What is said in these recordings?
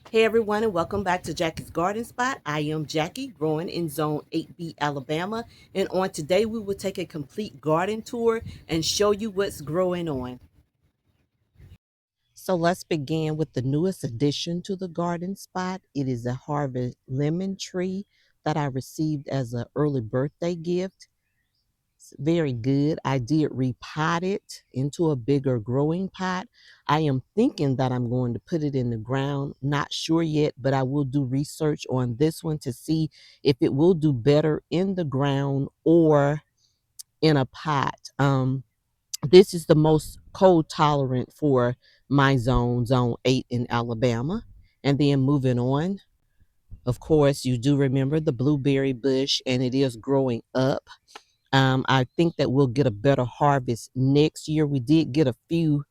Hey everyone, and welcome back to Jackie's Garden Spot. I am Jackie, growing in Zone 8B, Alabama. And on today, we will take a complete garden tour and show you what's growing on. So let's begin with the newest addition to the garden spot. It is a harvest lemon tree that I received as an early birthday gift. It's very good. I did repot it into a bigger growing pot. I am thinking that I'm going to put it in the ground. Not sure yet, but I will do research on this one to see if it will do better in the ground or in a pot. This is the most cold tolerant for my zone 8 in Alabama. And then moving on, of course, you do remember the blueberry bush, and it is growing up. I think that we'll get a better harvest next year. We did get a few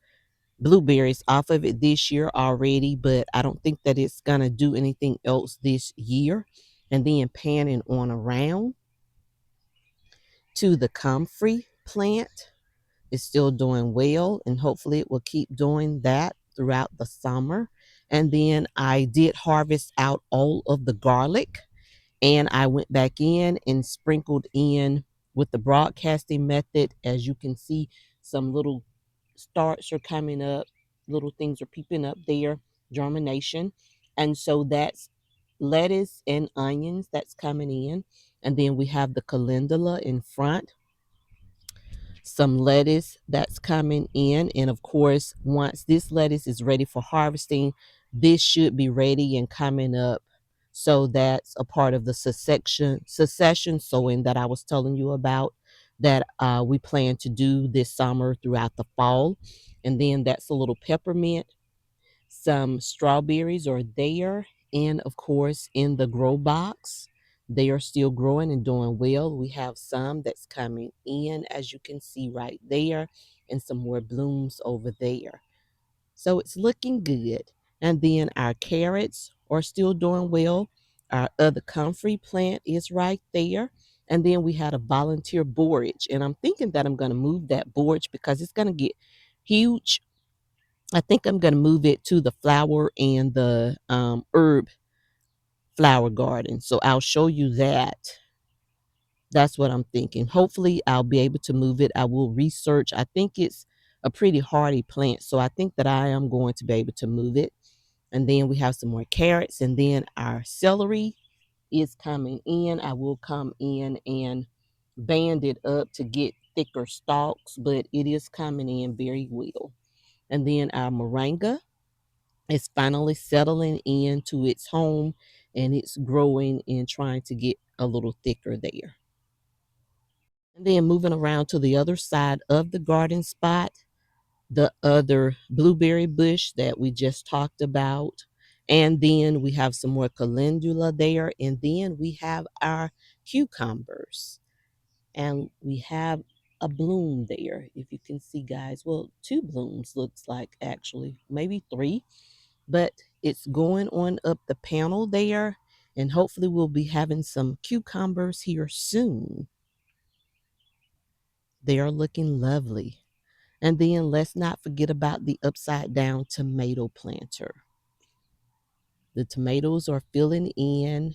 blueberries off of it this year already, but I don't think that it's going to do anything else this year. And then panning on around to the comfrey plant. It's still doing well, and hopefully it will keep doing that throughout the summer. And then I did harvest out all of the garlic, and I went back in and sprinkled in with the broadcasting method. As you can see, some little starts are coming up, little things are peeping up there, germination. And so that's lettuce and onions that's coming in. And then we have the calendula in front, some lettuce that's coming in. And of course, once this lettuce is ready for harvesting, this should be ready and coming up. So that's a part of the succession sowing that I was telling you about, that we plan to do this summer throughout the fall. And then that's a little peppermint. Some strawberries are there. And of course, in the grow box, they are still growing and doing well. We have some that's coming in, as you can see right there, and some more blooms over there. So it's looking good. And then our carrots are still doing well. Our other comfrey plant is right there. And then we had a volunteer borage. And I'm thinking that I'm going to move that borage because it's going to get huge. I think I'm going to move it to the flower and the herb flower garden. So I'll show you that. That's what I'm thinking. Hopefully, I'll be able to move it. I will research. I think it's a pretty hardy plant. So I think that I am going to be able to move it. And then we have some more carrots. And then our celery is coming in. I will come in and band it up to get thicker stalks, but it is coming in very well. And then our moringa is finally settling into its home, and it's growing and trying to get a little thicker there. And then moving around to the other side of the garden spot, the other blueberry bush that we just talked about. And then we have some more calendula there. And then we have our cucumbers. And we have a bloom there, if you can see, guys. Well, two blooms looks like, actually, maybe three, but it's going on up the panel there. And hopefully we'll be having some cucumbers here soon. They are looking lovely. And then let's not forget about the upside down tomato planter. The tomatoes are filling in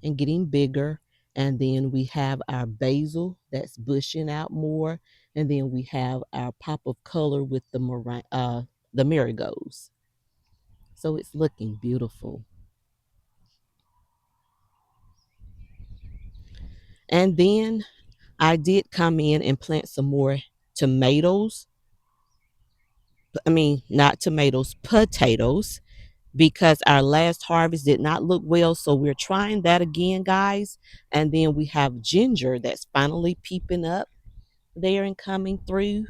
and getting bigger. And then we have our basil that's bushing out more. And then we have our pop of color with the marigolds. So it's looking beautiful. And then I did come in and plant some more tomatoes. I mean, not tomatoes, potatoes, because our last harvest did not look well. So we're trying that again, guys. And then we have ginger that's finally peeping up there and coming through.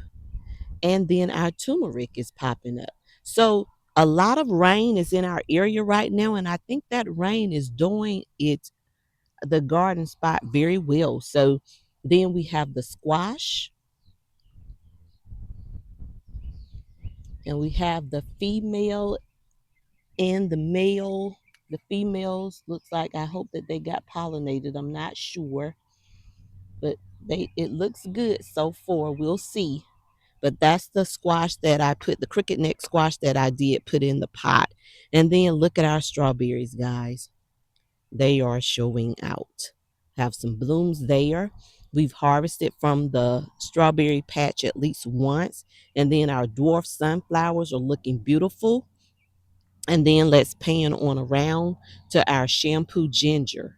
And then our turmeric is popping up. So a lot of rain is in our area right now. And I think that rain is doing the garden spot very well. So then we have the squash, and we have the female and the male. The females looks like, I hope that they got pollinated. I'm not sure, but it looks good so far. We'll see. But that's the squash that I put, the cricket neck squash that I did put in the pot. And then look at our strawberries, guys. They are showing out. Have some blooms there. We've harvested from the strawberry patch at least once. And then our dwarf sunflowers are looking beautiful. And then let's pan on around to our shampoo ginger.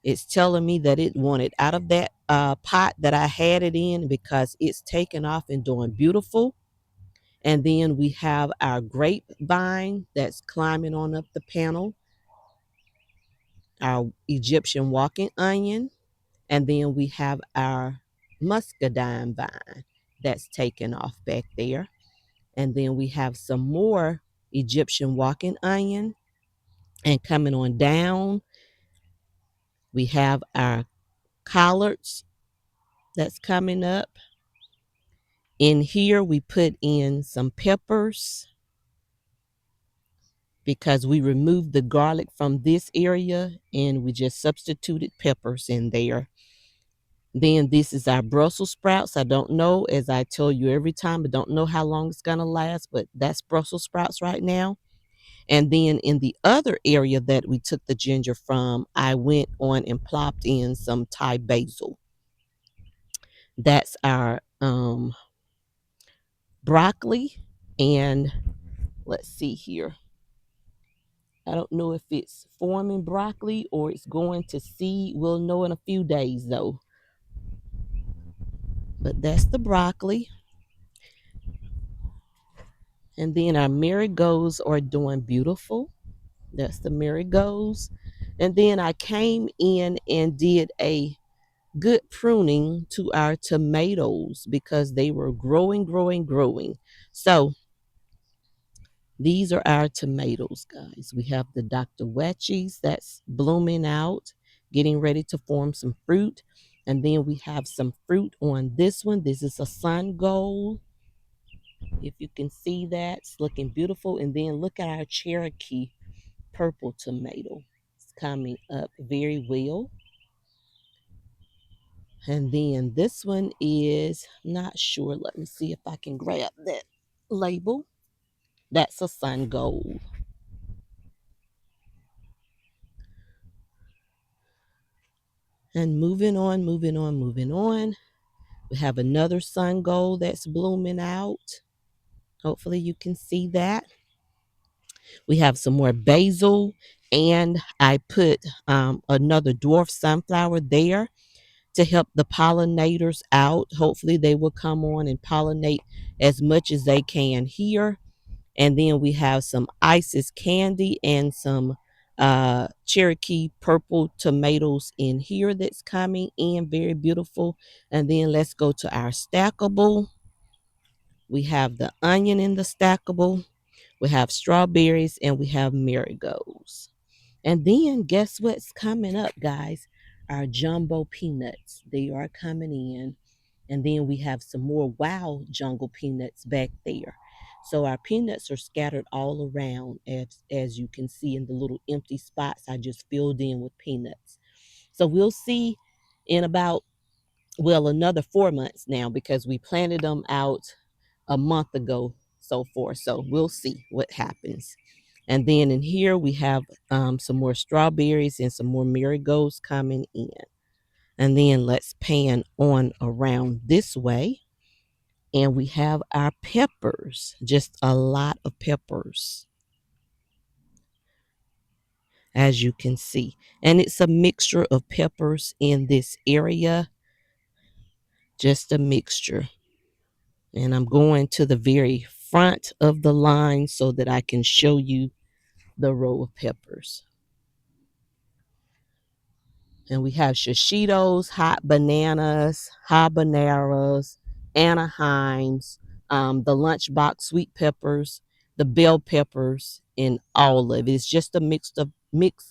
It's telling me that it wanted out of that pot that I had it in because it's taken off and doing beautiful. And then we have our grapevine that's climbing on up the panel, our Egyptian walking onion, and then we have our muscadine vine that's taken off back there. And then we have some more Egyptian walking onion. And coming on down, we have our collards that's coming up. In here, we put in some peppers because we removed the garlic from this area and we just substituted peppers in there. Then this is our Brussels sprouts. I don't know, as I tell you every time, I don't know how long it's going to last, but that's Brussels sprouts right now. And then in the other area that we took the ginger from, I went on and plopped in some Thai basil. That's our broccoli. And let's see here. I don't know if it's forming broccoli or it's going to seed. We'll know in a few days though. But that's the broccoli. And then our marigolds are doing beautiful. That's the marigolds. And then I came in and did a good pruning to our tomatoes because they were growing. So these are our tomatoes, guys. We have the Dr. Wetchies that's blooming out, getting ready to form some fruit. And then we have some fruit on this one. This is a sun gold. If you can see that, it's looking beautiful. And then look at our Cherokee purple tomato. It's coming up very well. And then this one is not sure. Let me see if I can grab that label. That's a sun gold. And moving on. We have another sun gold that's blooming out. Hopefully you can see that. We have some more basil, and I put another dwarf sunflower there to help the pollinators out. Hopefully they will come on and pollinate as much as they can here. And then we have some Isis candy and some Cherokee purple tomatoes in here that's coming in very beautiful. And then let's go to our stackable. We have the onion in the stackable. We have strawberries and we have marigolds. And then guess what's coming up, guys? Our jumbo peanuts. They are coming in. And then we have some more wild jungle peanuts back there. So our peanuts are scattered all around, as you can see in the little empty spots I just filled in with peanuts. So we'll see in about, well, another 4 months now because we planted them out a month ago, so forth. So we'll see what happens. And then in here we have some more strawberries and some more marigolds coming in. And then let's pan on around this way. And we have our peppers, just a lot of peppers, as you can see. And it's a mixture of peppers in this area, just a mixture. And I'm going to the very front of the line so that I can show you the row of peppers. And we have shishitos, hot bananas, habaneros, Anaheims, the lunchbox sweet peppers, the bell peppers, and all of it. It's just a mix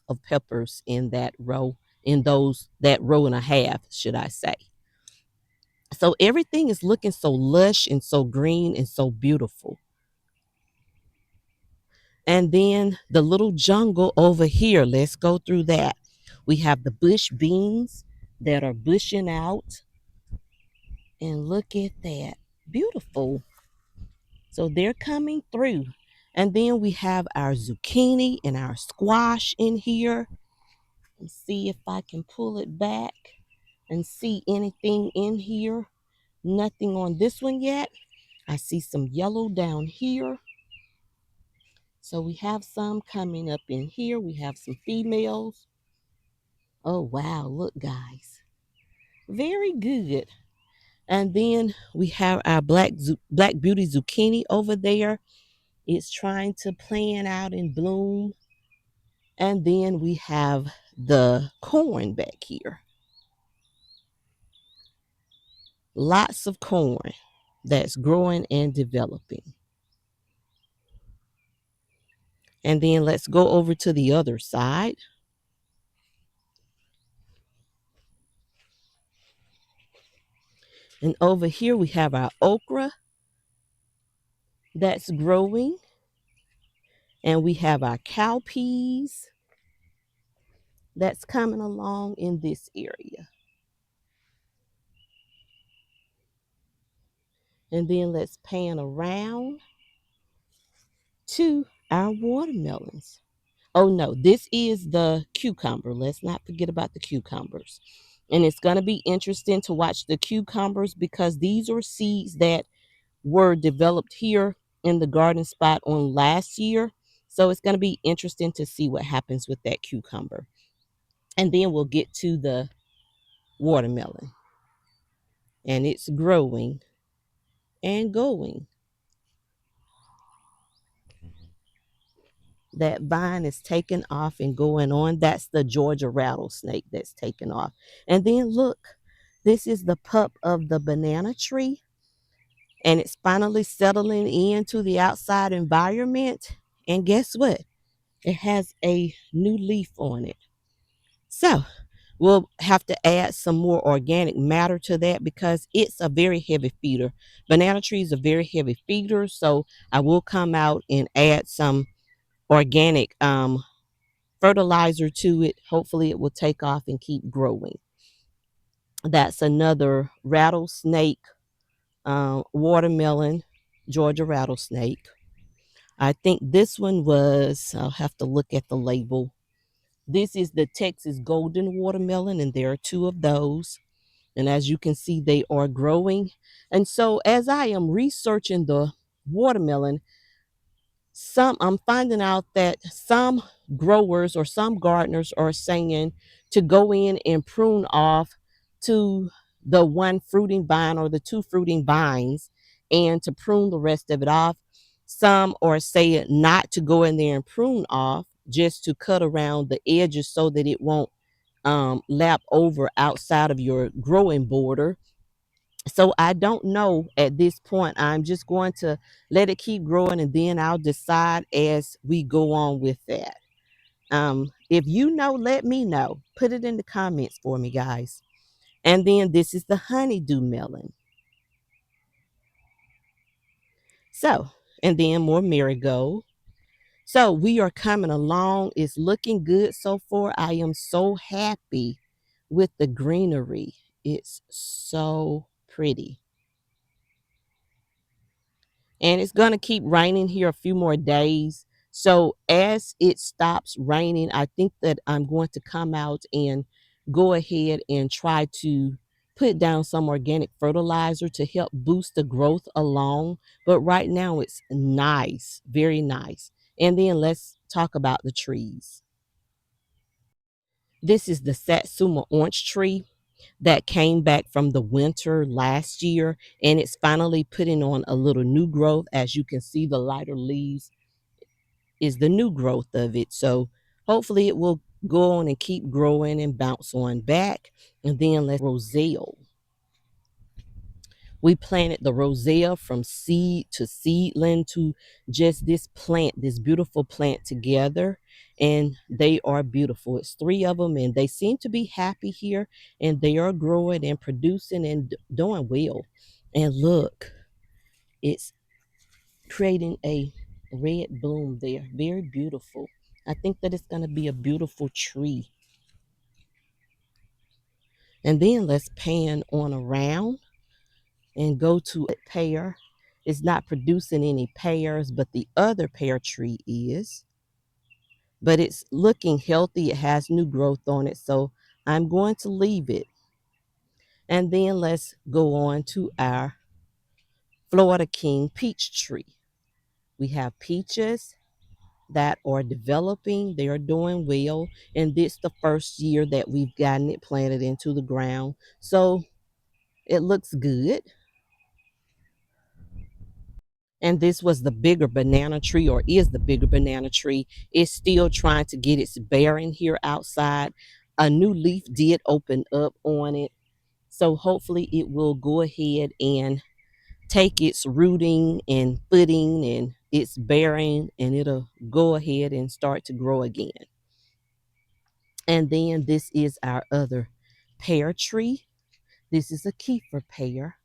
of peppers in that row, in those that row and a half, should I say. So everything is looking so lush and so green and so beautiful. And then the little jungle over here, let's go through that. We have the bush beans that are bushing out. And look at that. Beautiful. So they're coming through. And then we have our zucchini and our squash in here. Let's see if I can pull it back and see anything in here. Nothing on this one yet. I see some yellow down here. So we have some coming up in here. We have some females. Oh, wow. Look, guys. Very good. And then we have our black beauty zucchini over there. It's trying to plan out and bloom. And then we have the corn back here. Lots of corn that's growing and developing. And then let's go over to the other side. And over here we have our okra that's growing. And we have our cowpeas that's coming along in this area. And then let's pan around to our watermelons. Oh no, this is the cucumber. Let's not forget about the cucumbers. And it's going to be interesting to watch the cucumbers because these are seeds that were developed here in the garden spot on last year. So it's going to be interesting to see what happens with that cucumber. And then we'll get to the watermelon. And it's growing and going. That vine is taking off and going on. That's the Georgia rattlesnake that's taking off. And then look, this is the pup of the banana tree. And it's finally settling into the outside environment. And guess what? It has a new leaf on it. So we'll have to add some more organic matter to that because it's a very heavy feeder. Banana trees are very heavy feeders. So I will come out and add some organic fertilizer to it. Hopefully it will take off and keep growing. That's another rattlesnake watermelon, Georgia rattlesnake. I think this one was, I'll have to look at the label. This is the Texas golden watermelon, and there are two of those. And as you can see, they are growing. And so as I am researching the watermelon, I'm finding out that some growers or some gardeners are saying to go in and prune off to the one fruiting vine or the two fruiting vines and to prune the rest of it off. Some are saying not to go in there and prune off, just to cut around the edges so that it won't lap over outside of your growing border. So I don't know at this point. I'm just going to let it keep growing and then I'll decide as we go on with that. If you know, let me know. Put it in the comments for me, guys. And then this is the honeydew melon. So, and then more marigold. So we are coming along. It's looking good so far. I am so happy with the greenery. It's so pretty. And it's going to keep raining here a few more days. So as it stops raining, I think that I'm going to come out and go ahead and try to put down some organic fertilizer to help boost the growth along. But right now it's nice, very nice. And then let's talk about the trees. This is the Satsuma orange tree that came back from the winter last year, and it's finally putting on a little new growth. As you can see, the lighter leaves is the new growth of it. So hopefully it will go on and keep growing and bounce on back. And then let's roselle. We planted the roselle from seed to seedling to just this plant, this beautiful plant together. And they are beautiful. It's three of them, and they seem to be happy here. And they are growing and producing and doing well. And look, it's creating a red bloom there. Very beautiful. I think that it's going to be a beautiful tree. And then let's pan on around and go to a pear. It's not producing any pears, but the other pear tree is. But it's looking healthy. It has new growth on it. So I'm going to leave it. And then let's go on to our Florida King peach tree. We have peaches that are developing, they are doing well, and this the first year that we've gotten it planted into the ground. So it looks good. And this was the bigger banana tree, or is the bigger banana tree. It's still trying to get its bearing here outside. A new leaf did open up on it. So hopefully it will go ahead and take its rooting and footing and its bearing, and it'll go ahead and start to grow again. And then this is our other pear tree. This is a kefir pear.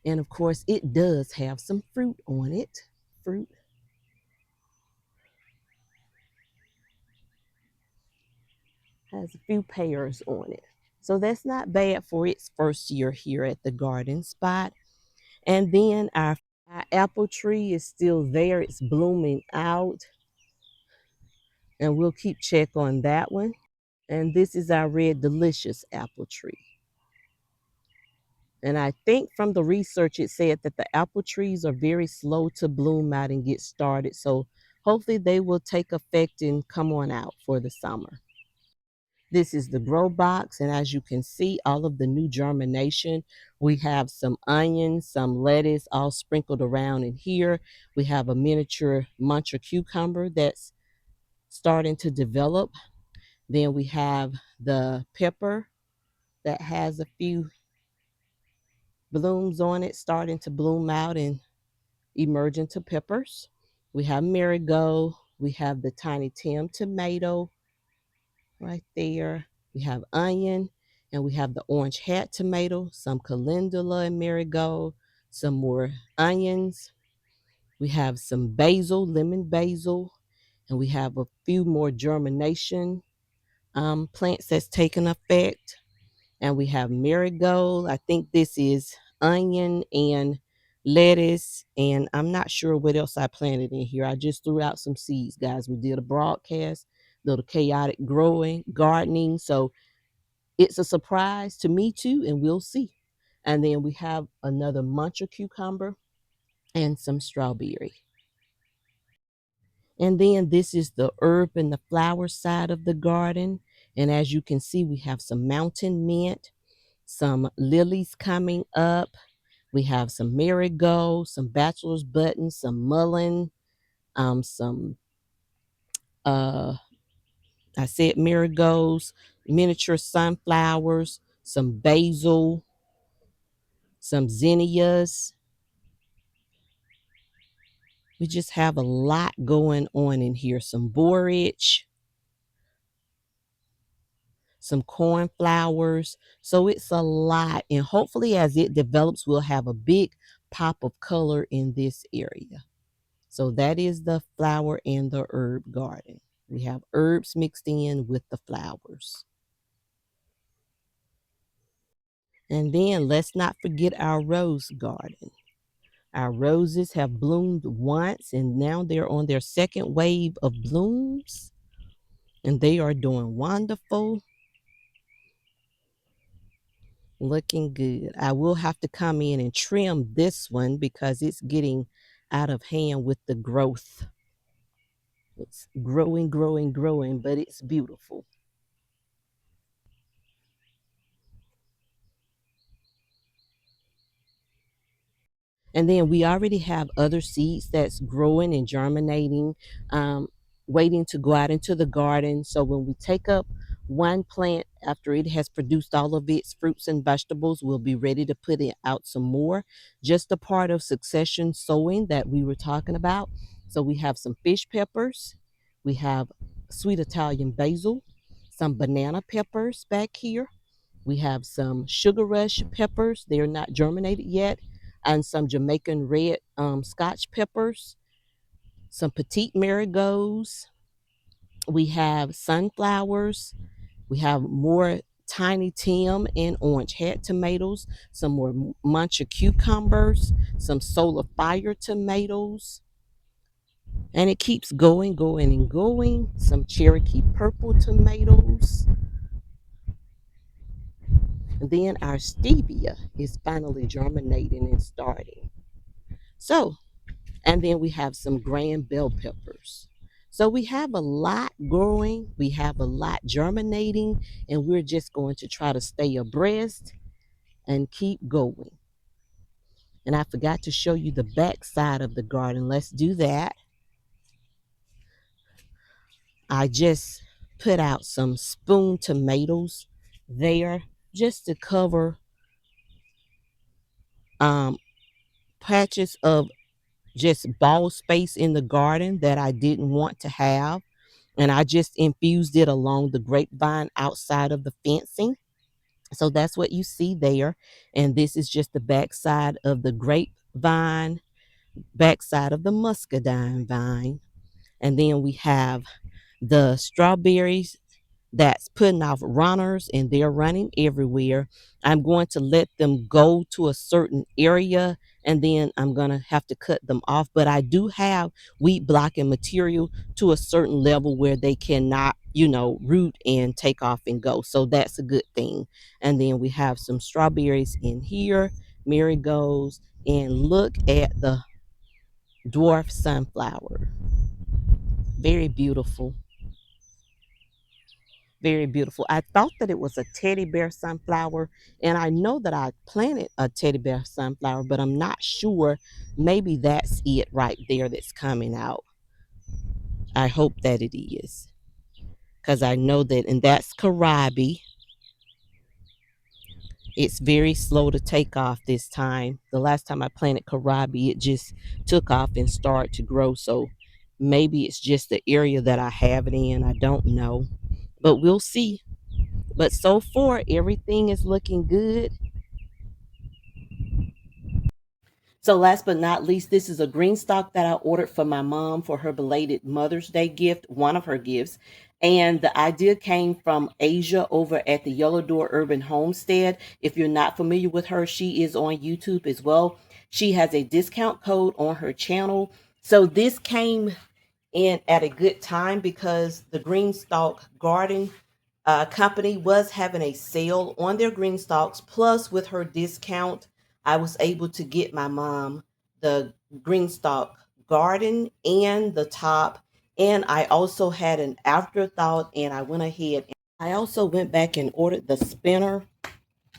And of course, it does have some fruit on it. Fruit has a few pears on it. So that's not bad for its first year here at the garden spot. And then our apple tree is still there. It's blooming out. And we'll keep check on that one. And this is our red delicious apple tree. And I think from the research, it said that the apple trees are very slow to bloom out and get started. So hopefully they will take effect and come on out for the summer. This is the grow box. And as you can see, all of the new germination, we have some onions, some lettuce all sprinkled around in here. We have a miniature muncher cucumber that's starting to develop. Then we have the pepper that has a few blooms on it, starting to bloom out and emerge into peppers. We have marigold. We have the tiny Tim tomato right there. We have onion, and we have the orange hat tomato, some calendula and marigold, some more onions. We have some basil, lemon basil, and we have a few more germination plants that's taken effect. And we have marigold. I think this is onion and lettuce, and I'm not sure what else I planted in here. I just threw out some seeds, guys. We did a broadcast, little chaotic growing, gardening. So it's a surprise to me too, and we'll see. And then we have another muncher cucumber and some strawberry. And then this is the herb and the flower side of the garden. And as you can see, we have some mountain mint, some lilies coming up. We have some marigold, some bachelor's button, some mullein, some I said marigolds, miniature sunflowers, some basil, some zinnias. We just have a lot going on in here. Some borage, some cornflowers. So it's a lot. And hopefully, as it develops, we'll have a big pop of color in this area. So that is the flower and the herb garden. We have herbs mixed in with the flowers. And then let's not forget our rose garden. Our roses have bloomed once, and now they're on their second wave of blooms, and they are doing wonderful. Looking good. I will have to come in and trim this one because it's getting out of hand with the growth. It's growing, growing, growing, but it's beautiful. And then we already have other seeds that's growing and germinating, um, waiting to go out into the garden. So when we take up one plant after it has produced all of its fruits and vegetables, we'll be ready to put it out some more. Just a part of succession sowing that we were talking about. So we have some fish peppers, we have sweet Italian basil, some banana peppers back here. We have some sugar rush peppers. They're not germinated yet. And some Jamaican red Scotch peppers, some petite marigolds. We have sunflowers. We have more tiny Tim and orange head tomatoes, some more muncher cucumbers, some solar fire tomatoes, and it keeps going, going, and going. Some Cherokee purple tomatoes. And then our stevia is finally germinating and starting. So, and then we have some grand bell peppers. So we have a lot growing, we have a lot germinating, and we're just going to try to stay abreast and keep going. And I forgot to show you the back side of the garden. Let's do that. I just put out some spoon tomatoes there just to cover um, patches of just ball space in the garden that I didn't want to have. And I just infused it along the grapevine outside of the fencing. So that's what you see there. And this is just the backside of the grapevine, backside of the muscadine vine. And then we have the strawberries that's putting off runners, and they're running everywhere. I'm going to let them go to a certain area, and then I'm going to have to cut them off. But I do have weed blocking material to a certain level where they cannot, root and take off and go. So that's a good thing. And then we have some strawberries in here, marigolds, and look at the dwarf sunflower. Very beautiful. Very beautiful. I thought that it was a teddy bear sunflower, and I know that I planted a teddy bear sunflower, but I'm not sure. Maybe that's it right there that's coming out. I hope that it is, because I know that, and that's Karabi. It's very slow to take off this time. The last time I planted Karabi, it just took off and started to grow. So maybe it's just the area that I have it in. I don't know, but we'll see. But so far, everything is looking good. So last but not least, this is a green stalk that I ordered for my mom for her belated Mother's Day gift, one of her gifts. And the idea came from Asia over at the Yellow Door Urban Homestead. If you're not familiar with her, she is on YouTube as well. She has a discount code on her channel. So this came in at a good time because the Greenstalk Garden company was having a sale on their green stalks. Plus, with her discount, I was able to get my mom the green stalk garden and the top. And I also had an afterthought, and I went ahead. I also went back and ordered the spinner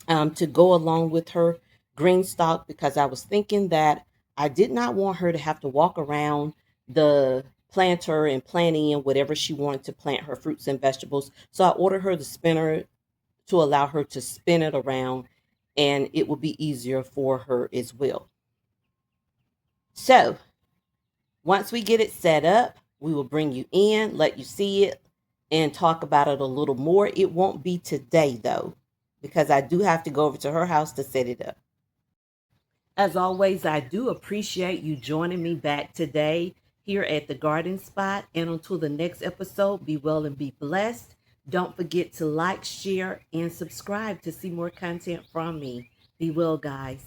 to go along with her green stalk because I was thinking that I did not want her to have to walk around the planter and plant in whatever she wanted to plant her fruits and vegetables. So I ordered her the spinner to allow her to spin it around, and it will be easier for her as well. So once we get it set up, we will bring you in, let you see it, and talk about it a little more. It won't be today though, because I do have to go over to her house to set it up. As always, I do appreciate you joining me back today here at the Garden Spot. And until the next episode, be well and be blessed. Don't forget to like, share, and subscribe to see more content from me. Be well, guys.